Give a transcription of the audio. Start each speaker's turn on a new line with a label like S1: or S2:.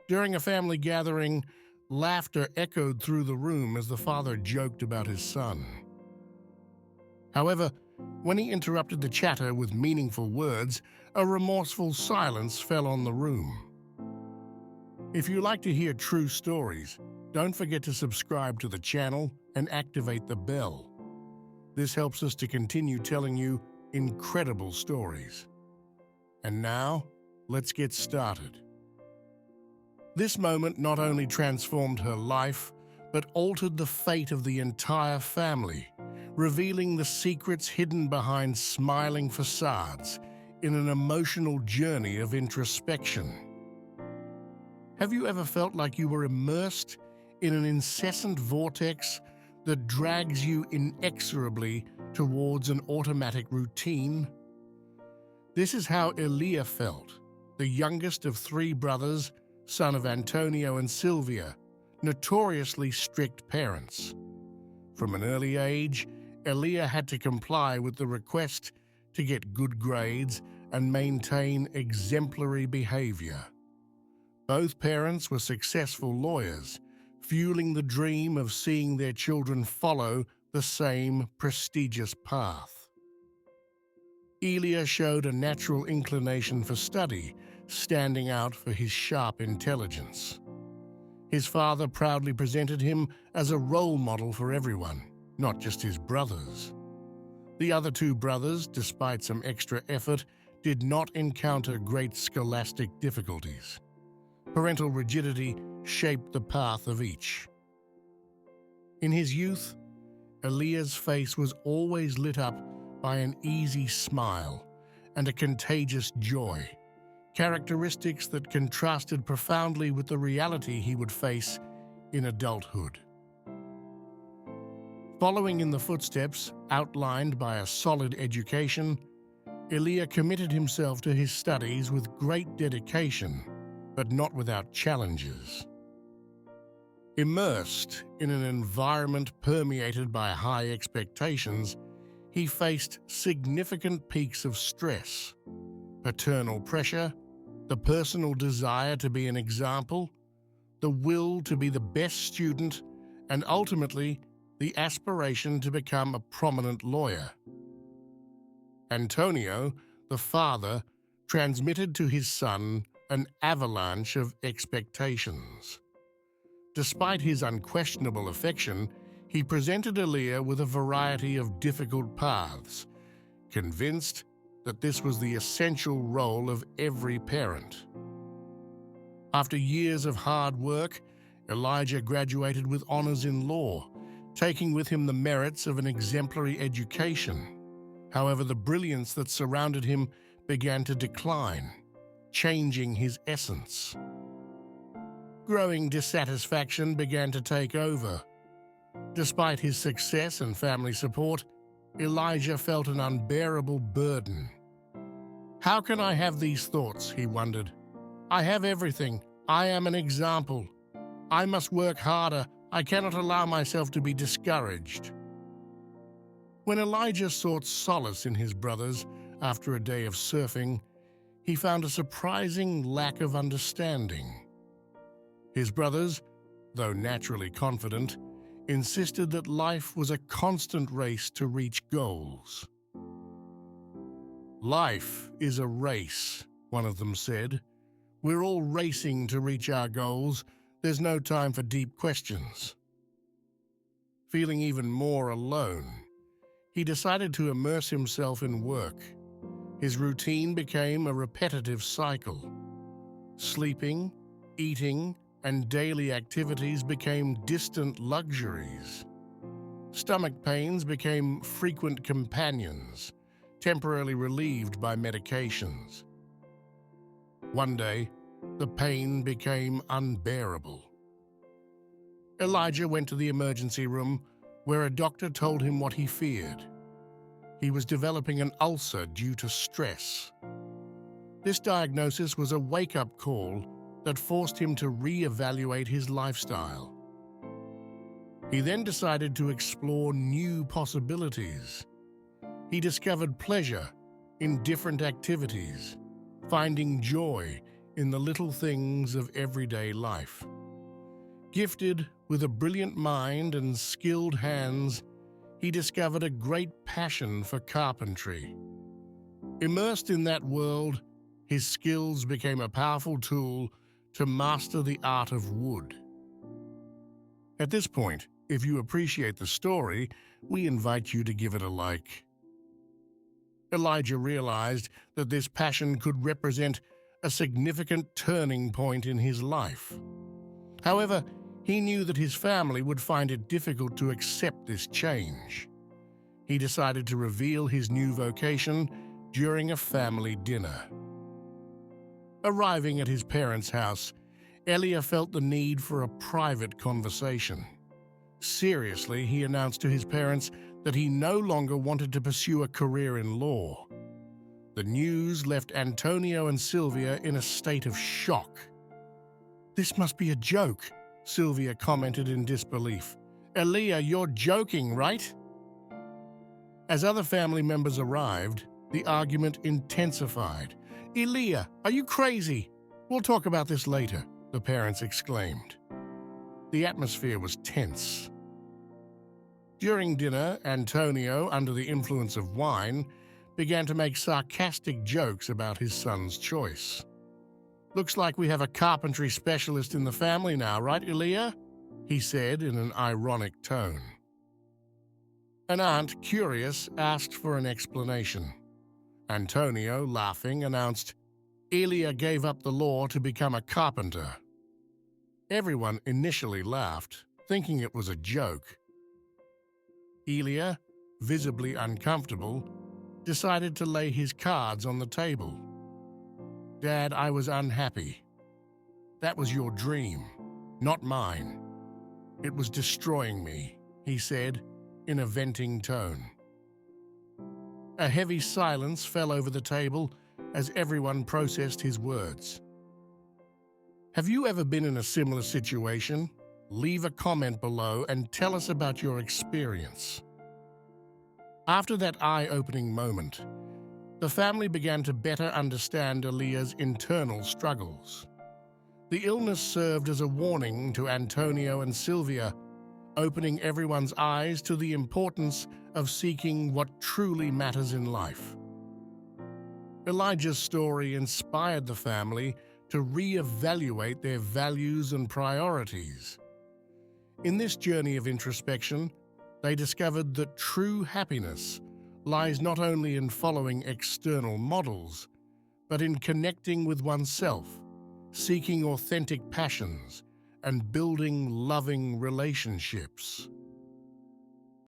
S1: During a family gathering, laughter echoed through the room as the father joked about his son. However, when he interrupted the chatter with meaningful words, a remorseful silence fell on the room. If you like to hear true stories, don't forget to subscribe to the channel and activate the bell. This helps us to continue telling you incredible stories. And now, let's get started. This moment not only transformed her life, but altered the fate of the entire family, revealing the secrets hidden behind smiling facades in an emotional journey of introspection. Have you ever felt like you were immersed in an incessant vortex that drags you inexorably towards an automatic routine? This is how Elia felt, the youngest of three brothers, son of Antonio and Sylvia, notoriously strict parents. From an early age, Elia had to comply with the request to get good grades and maintain exemplary behavior. Both parents were successful lawyers, fueling the dream of seeing their children follow the same prestigious path. Elia showed a natural inclination for study, standing out for his sharp intelligence. His father proudly presented him as a role model for everyone, not just his brothers. The other two brothers, despite some extra effort, did not encounter great scholastic difficulties. Parental rigidity shaped the path of each. In his youth, Elia's face was always lit up by an easy smile and a contagious joy, characteristics that contrasted profoundly with the reality he would face in adulthood. Following in the footsteps outlined by a solid education, Elia committed himself to his studies with great dedication, but not without challenges. Immersed in an environment permeated by high expectations, he faced significant peaks of stress, paternal pressure, the personal desire to be an example, the will to be the best student, and ultimately, the aspiration to become a prominent lawyer. Antonio, the father, transmitted to his son an avalanche of expectations. Despite his unquestionable affection, he presented Elia with a variety of difficult paths, convinced that this was the essential role of every parent. After years of hard work, Elijah graduated with honors in law, taking with him the merits of an exemplary education. However, the brilliance that surrounded him began to decline, changing his essence. Growing dissatisfaction began to take over. Despite his success and family support, Elijah felt an unbearable burden. How can I have these thoughts, he wondered. I have everything. I am an example. I must work harder. I cannot allow myself to be discouraged. When Elijah sought solace in his brothers after a day of surfing, he found a surprising lack of understanding. His brothers, though naturally confident, insisted that life was a constant race to reach goals. Life is a race, one of them said. We're all racing to reach our goals. There's no time for deep questions. Feeling even more alone, he decided to immerse himself in work. His routine became a repetitive cycle. Sleeping, eating, and daily activities became distant luxuries. Stomach pains became frequent companions, temporarily relieved by medications. One day, the pain became unbearable. Elijah went to the emergency room, where a doctor told him what he feared. He was developing an ulcer due to stress. This diagnosis was a wake-up call that forced him to re-evaluate his lifestyle. He then decided to explore new possibilities. He discovered pleasure in different activities, finding joy in the little things of everyday life. Gifted with a brilliant mind and skilled hands, he discovered a great passion for carpentry. Immersed in that world, his skills became a powerful tool to master the art of wood. At this point, if you appreciate the story, we invite you to give it a like. Elijah realized that this passion could represent a significant turning point in his life. However, he knew that his family would find it difficult to accept this change. He decided to reveal his new vocation during a family dinner. Arriving at his parents' house, Elia felt the need for a private conversation. Seriously, he announced to his parents that he no longer wanted to pursue a career in law. The news left Antonio and Sylvia in a state of shock. "This must be a joke," Sylvia commented in disbelief. "Elia, you're joking, right?" As other family members arrived, the argument intensified. "Elia, are you crazy? We'll talk about this later," the parents exclaimed. The atmosphere was tense. During dinner, Antonio, under the influence of wine, began to make sarcastic jokes about his son's choice. "Looks like we have a carpentry specialist in the family now, right, Elia?" he said in an ironic tone. An aunt, curious, asked for an explanation. Antonio, laughing, announced, "Elia gave up the law to become a carpenter." Everyone initially laughed, thinking it was a joke. Elia, visibly uncomfortable, decided to lay his cards on the table. "Dad, I was unhappy. That was your dream, not mine. It was destroying me," he said in a venting tone. A heavy silence fell over the table as everyone processed his words. Have you ever been in a similar situation? Leave a comment below and tell us about your experience. After that eye-opening moment, the family began to better understand Elia's internal struggles. The illness served as a warning to Antonio and Sylvia, opening everyone's eyes to the importance of seeking what truly matters in life. Elijah's story inspired the family to re-evaluate their values and priorities. In this journey of introspection, they discovered that true happiness lies not only in following external models, but in connecting with oneself, seeking authentic passions, and building loving relationships.